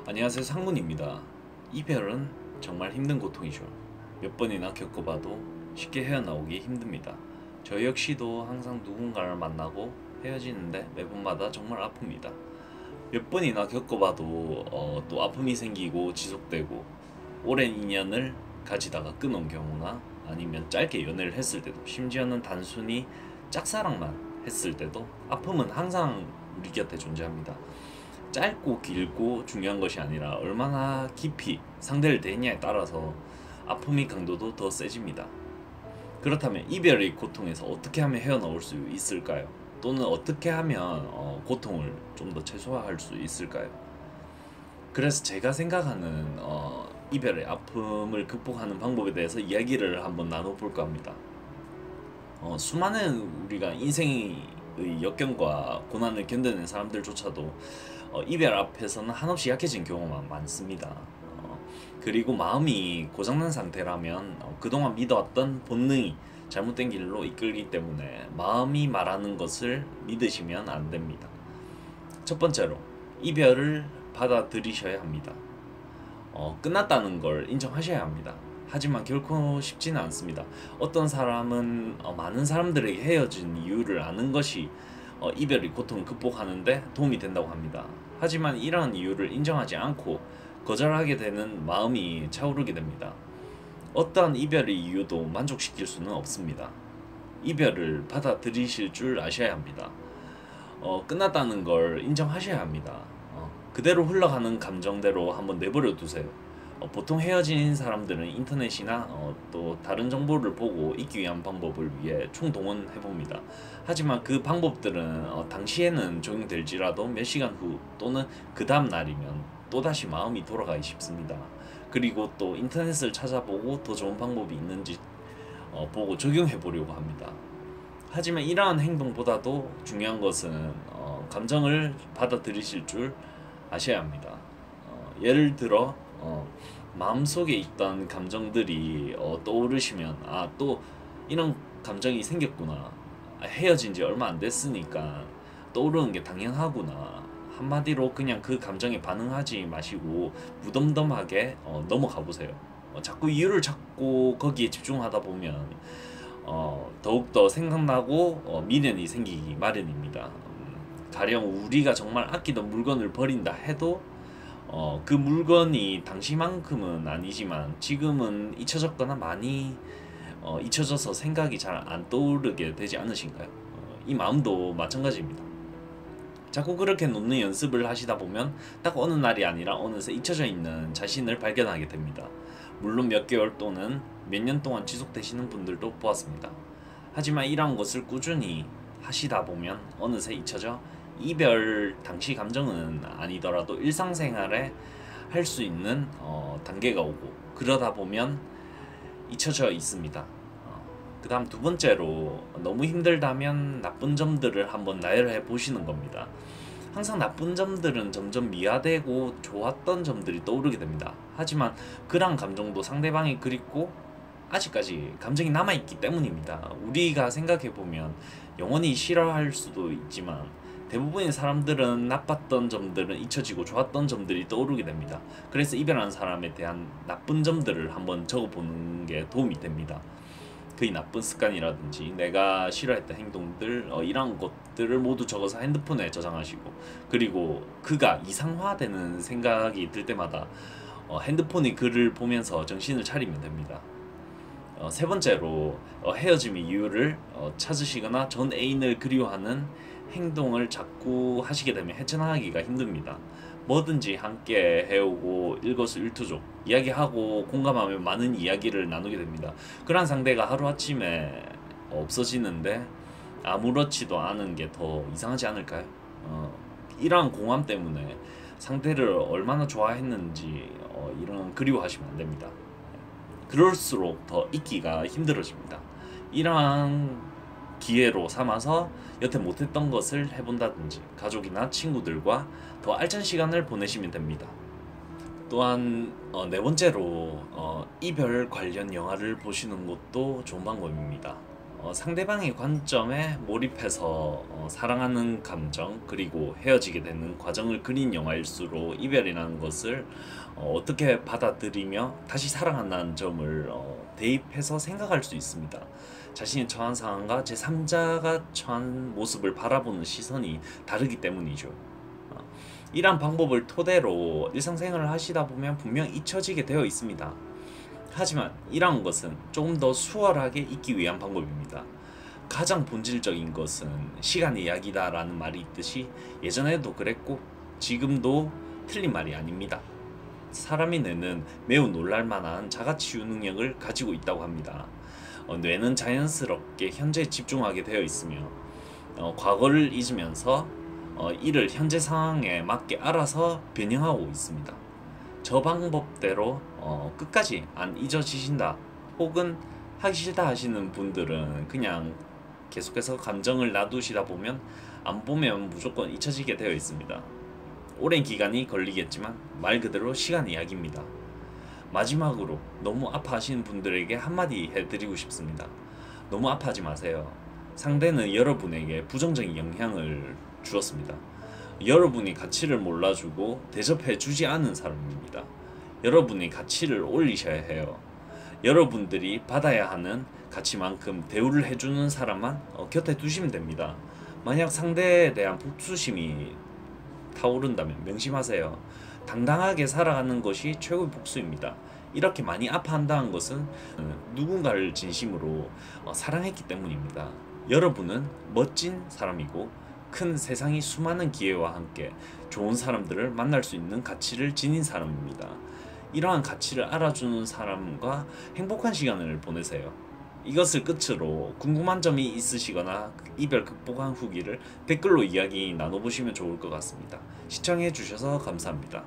안녕하세요, 상문입니다. 이별은 정말 힘든 고통이죠. 몇 번이나 겪어봐도 쉽게 헤어나오기 힘듭니다. 저 역시도 항상 누군가를 만나고 헤어지는데 매번마다 정말 아픕니다. 몇 번이나 겪어봐도 또 아픔이 생기고 지속되고 오랜 인연을 가지다가 끊은 경우나 아니면 짧게 연애를 했을 때도, 심지어는 단순히 짝사랑만 했을 때도 아픔은 항상 우리 곁에 존재합니다. 짧고 길고 중요한 것이 아니라 얼마나 깊이 상대를 대했냐에 따라서 아픔의 강도도 더 세집니다. 그렇다면 이별의 고통에서 어떻게 하면 헤어나올 수 있을까요? 또는 어떻게 하면 고통을 좀 더 최소화할 수 있을까요? 그래서 제가 생각하는 이별의 아픔을 극복하는 방법에 대해서 이야기를 한번 나눠볼까 합니다. 수많은 우리가 인생의 역경과 고난을 견뎌낸 사람들조차도 이별 앞에서는 한없이 약해진 경우가 많습니다. 그리고 마음이 고장난 상태라면 그동안 믿어왔던 본능이 잘못된 길로 이끌기 때문에 마음이 말하는 것을 믿으시면 안 됩니다. 첫 번째로, 이별을 받아들이셔야 합니다. 끝났다는 걸 인정하셔야 합니다. 하지만 결코 쉽지는 않습니다. 어떤 사람은 많은 사람들에게 헤어진 이유를 아는 것이 이별의 고통을 극복하는데 도움이 된다고 합니다. 하지만 이러한 이유를 인정하지 않고 거절하게 되는 마음이 차오르게 됩니다. 어떠한 이별의 이유도 만족시킬 수는 없습니다. 이별을 받아들이실 줄 아셔야 합니다. 끝났다는 걸 인정하셔야 합니다. 그대로 흘러가는 감정대로 한번 내버려 두세요. 보통 헤어진 사람들은 인터넷이나 또 다른 정보를 보고 잊기 위한 방법을 위해 총동원해봅니다. 하지만 그 방법들은 당시에는 적용될지라도 몇 시간 후 또는 그 다음 날이면 또다시 마음이 돌아가기 쉽습니다. 그리고 또 인터넷을 찾아보고 더 좋은 방법이 있는지 보고 적용해보려고 합니다. 하지만 이러한 행동보다도 중요한 것은 감정을 받아들이실 줄 아셔야 합니다. 예를 들어 마음속에 있던 감정들이 떠오르시면 또 이런 감정이 생겼구나, 헤어진 지 얼마 안 됐으니까 떠오르는 게 당연하구나, 한마디로 그냥 그 감정에 반응하지 마시고 무덤덤하게 넘어가 보세요. 자꾸 이유를 찾고 거기에 집중하다 보면 더욱더 생각나고 미련이 생기기 마련입니다. 가령 우리가 정말 아끼던 물건을 버린다 해도 그 물건이 당시만큼은 아니지만 지금은 잊혀졌거나 많이 잊혀져서 생각이 잘 안 떠오르게 되지 않으신가요? 이 마음도 마찬가지입니다. 자꾸 그렇게 놓는 연습을 하시다 보면 딱 어느 날이 아니라 어느새 잊혀져 있는 자신을 발견하게 됩니다. 물론 몇 개월 또는 몇 년 동안 지속되시는 분들도 보았습니다. 하지만 이러한 것을 꾸준히 하시다 보면 어느새 잊혀져 이별 당시 감정은 아니더라도 일상생활에 할 수 있는 단계가 오고, 그러다 보면 잊혀져 있습니다. 그 다음 두 번째로, 너무 힘들다면 나쁜 점들을 한번 나열해 보시는 겁니다. 항상 나쁜 점들은 점점 미화되고 좋았던 점들이 떠오르게 됩니다. 하지만 그런 감정도 상대방이 그립고 아직까지 감정이 남아있기 때문입니다. 우리가 생각해보면 영원히 싫어할 수도 있지만 대부분의 사람들은 나빴던 점들은 잊혀지고 좋았던 점들이 떠오르게 됩니다. 그래서 이별한 사람에 대한 나쁜 점들을 한번 적어보는 게 도움이 됩니다. 그의 나쁜 습관이라든지 내가 싫어했던 행동들, 이런 것들을 모두 적어서 핸드폰에 저장하시고, 그리고 그가 이상화되는 생각이 들 때마다 핸드폰의 글을 보면서 정신을 차리면 됩니다. 세 번째로, 헤어짐의 이유를 찾으시거나 전 애인을 그리워하는 행동을 자꾸 하시게 되면 헤쳐나가기가 힘듭니다. 뭐든지 함께 해오고 일거수일투족 이야기하고 공감하며 많은 이야기를 나누게 됩니다. 그러한 상대가 하루아침에 없어지는데 아무렇지도 않은 게 더 이상하지 않을까요? 이러한 공감 때문에 상대를 얼마나 좋아했는지 이런 그리워하시면 안 됩니다. 그럴수록 더 잊기가 힘들어집니다. 이러한 기회로 삼아서 여태 못했던 것을 해본다든지 가족이나 친구들과 더 알찬 시간을 보내시면 됩니다. 또한 네 번째로, 이별 관련 영화를 보시는 것도 좋은 방법입니다. 상대방의 관점에 몰입해서 사랑하는 감정 그리고 헤어지게 되는 과정을 그린 영화일수록 이별이라는 것을 어떻게 받아들이며 다시 사랑한다는 점을 대입해서 생각할 수 있습니다. 자신이 처한 상황과 제3자가 처한 모습을 바라보는 시선이 다르기 때문이죠. 이러한 방법을 토대로 일상생활을 하시다 보면 분명 잊혀지게 되어 있습니다. 하지만 이러한 것은 조금 더 수월하게 잊기 위한 방법입니다. 가장 본질적인 것은 시간의 이야기다 라는 말이 있듯이 예전에도 그랬고 지금도 틀린 말이 아닙니다. 사람의 뇌는 매우 놀랄만한 자가치유 능력을 가지고 있다고 합니다. 뇌는 자연스럽게 현재에 집중하게 되어 있으며 과거를 잊으면서 이를 현재 상황에 맞게 알아서 변형하고 있습니다. 저 방법대로 끝까지 안 잊어지신다 혹은 하기 싫다 하시는 분들은 그냥 계속해서 감정을 놔두시다 보면 안 보면 무조건 잊혀지게 되어 있습니다. 오랜 기간이 걸리겠지만 말 그대로 시간 이야기입니다. 마지막으로 너무 아파하시는 분들에게 한마디 해드리고 싶습니다. 너무 아파하지 마세요. 상대는 여러분에게 부정적인 영향을 주었습니다. 여러분이 가치를 몰라주고 대접해주지 않은 사람입니다. 여러분이 가치를 올리셔야 해요. 여러분들이 받아야 하는 가치만큼 대우를 해주는 사람만 곁에 두시면 됩니다. 만약 상대에 대한 복수심이 타오른다면 명심하세요. 당당하게 살아가는 것이 최고의 복수입니다. 이렇게 많이 아파한다는 것은 누군가를 진심으로 사랑했기 때문입니다. 여러분은 멋진 사람이고 큰 세상이 수많은 기회와 함께 좋은 사람들을 만날 수 있는 가치를 지닌 사람입니다. 이러한 가치를 알아주는 사람과 행복한 시간을 보내세요. 이것을 끝으로 궁금한 점이 있으시거나 이별 극복한 후기를 댓글로 이야기 나눠보시면 좋을 것 같습니다. 시청해주셔서 감사합니다.